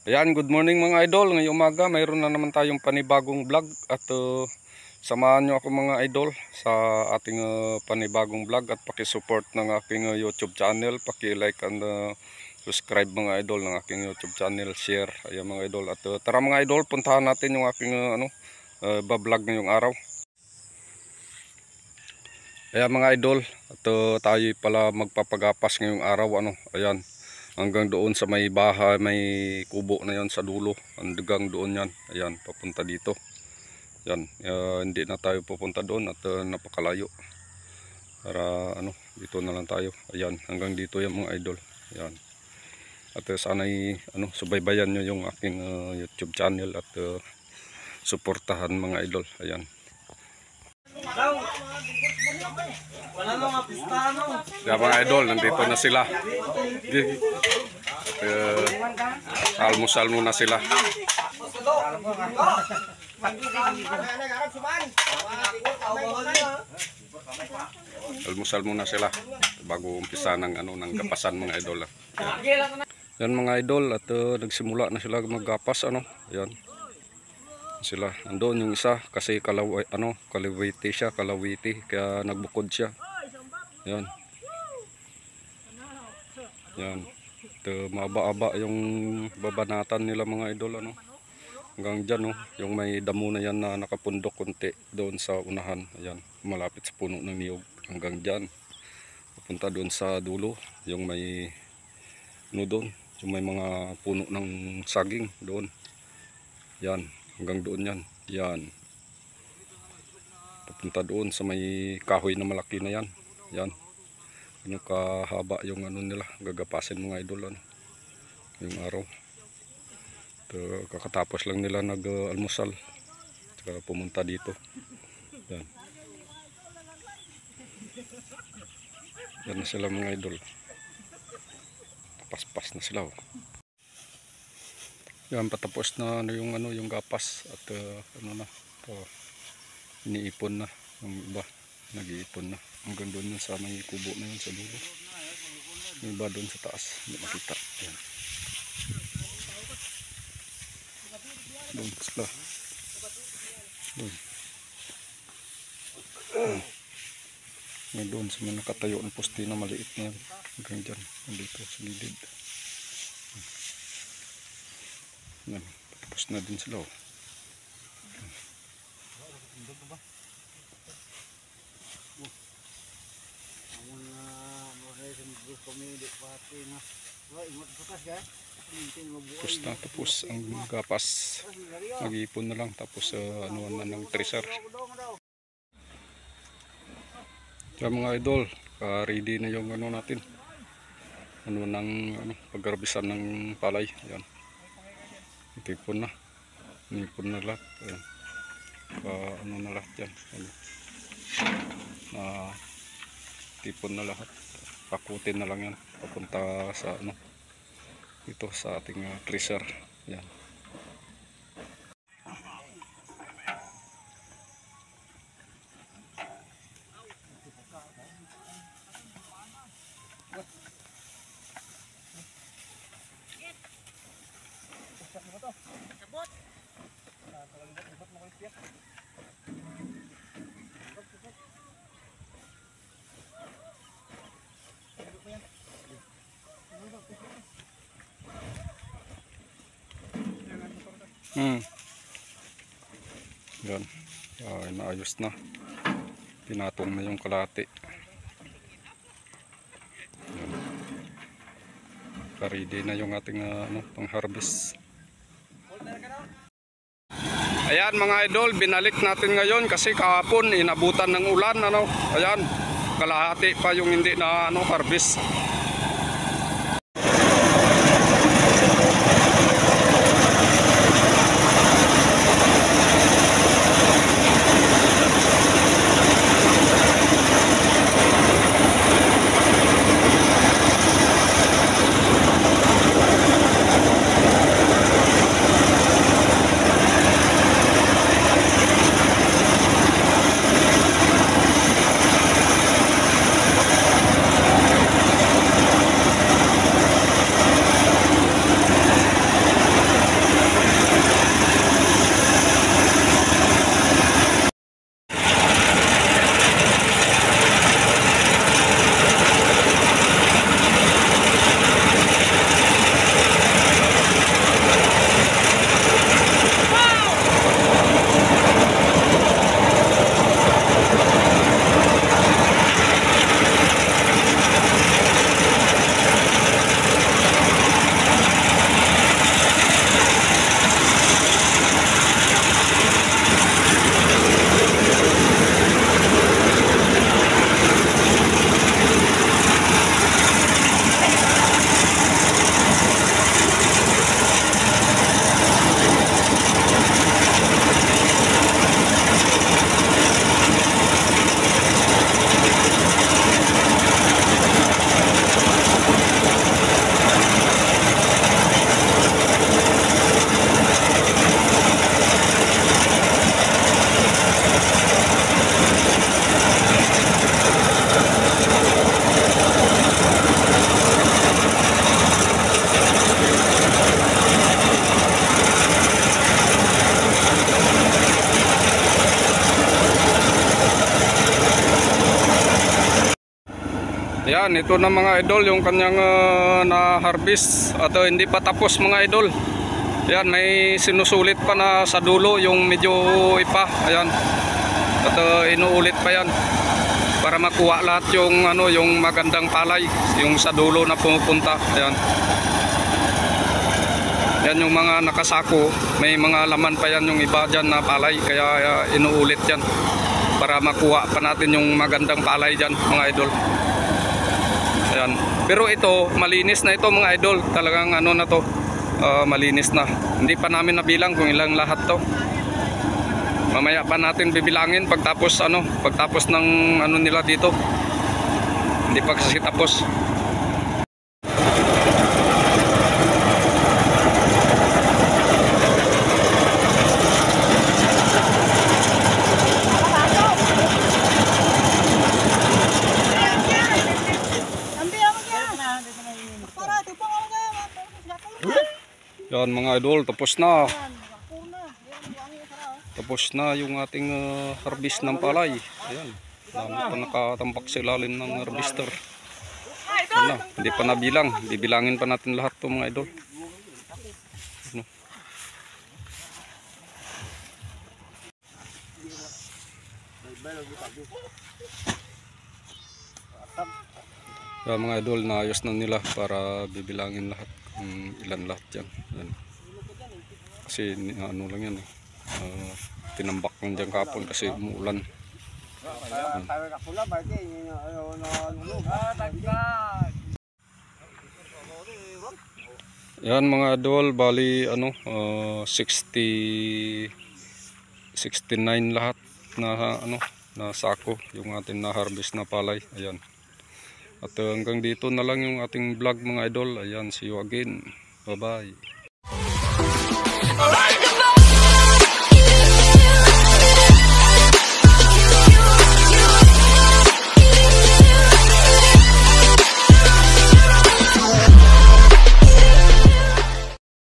Ayan, good morning mga idol. Ngayong umaga mayroon na naman tayong panibagong vlog at samahan nyo ako mga idol sa ating panibagong vlog at paki-support ng aking YouTube channel, paki-like and subscribe mga idol ng aking YouTube channel, share. Ayan mga idol at tara mga idol, puntahan natin yung aking bablog ngayong araw. Ayan mga idol, at tayo pala magpapagapas ngayong araw ayan. Hanggang doon sa may bahay, may kubo na yon sa dulo. Hanggang doon yan. Ayan, papunta dito. Yan, hindi na tayo pupunta doon at napakalayo. Para dito na lang tayo. Ayan, hanggang dito yan mga idol. Ayan. At sana'y subaybayan nyo yung aking YouTube channel at suportahan mga idol. Ayan. Kaya mga idol, nandito na sila. Almusal muna sila. Almusal muna sila bago umpisa ng ng gapasan mga idol. Yan mga idol, at nagsimula na sila maggapas Ayan. Sila nandoon yung isa kasi kalawiti siya, kaya nagbukod siya. Yan. Yan. Maba-aba yung babanatan nila mga idol hanggang dyan yung may damo na yan na nakapundok konti doon sa unahan. Ayan, malapit sa puno ng niyog hanggang dyan. Papunta doon sa dulo yung may doon, yung may mga puno ng saging doon. Yan, hanggang doon yan. Yan. Papunta doon sa may kahoy na malaki na yan. Yan. Kahaba yung nila, gagapasin mga idol yung araw. Kakatapos lang nila nag-almusal. Saka pumunta dito. Yan. Yan na sila mga idol. Paspas na sila. Yan, patapos na yung gapas at iniipon na yung iba. Nag-iipon na hanggang doon sa may kubo na yun sa dulo. May iba doon sa taas, hindi makita. Ayan. Doon sila. Doon. May doon sa mga nakatayo ng poste na maliit na yan. Hanggang dyan, dito sa gilid. Ayan, patapos na din sila. Tapos ang gapas, mag-iipon na lang, tapos na ng treasure. Kaya mga idol, ready na yung natin ng paggarbisan ng palay. Ayan, itipon na, inipon na lahat. Ayan. Na lahat yan, tipon na lahat, pakutin na lang yan papunta sa ito sa ating treasure. Yan. Yan. Naayos na. Pinatong na yung kalate. Yan. Ready na yung ating pang-harvest. Ayan mga idol, binalik natin ngayon kasi kahapon inabutan ng ulan Ayan, kalahati pa yung hindi na harvest. Yan, ito na mga idol yung kanyang na-harvest at hindi pa tapos mga idol. Yan, may sinusulit pa na sa dulo yung medyo ipa. Ayan. At inuulit pa yan para makuha lahat yung yung magandang palay, yung sa dulo na pumupunta. Ayan. Yan yung mga nakasako, may mga laman pa yan yung iba dyan na palay, kaya inuulit yan para makuha pa natin yung magandang palay dyan mga idol. Ayan. Pero ito, malinis na ito mga idol, talagang na to, malinis na. Hindi pa namin nabilang kung ilang lahat to. Mamaya pa natin bibilangin pagtapos pagtapos ng nila dito. Hindi pa kasi tapos. Yan mga idol, tapos na. Tapos na yung ating harvest ng palay. Ayan. Dami pa nakatambak sa ilalim ng harvester. Ayan na, hindi pa nabilang. Bibilangin pa natin lahat to mga idol. Ayan mga idol, naayos na nila para bibilangin lahat. Ilan lahat yan. Ayan. Kasi lang yan eh. Tinambak lang dyan kapon kasi umuulan. Yan mga idol, bali 69 lahat na na sako yung ating na harvest na palay. Ayan. At hanggang dito na lang yung ating vlog mga idol. Ayan, see you again. Bye bye.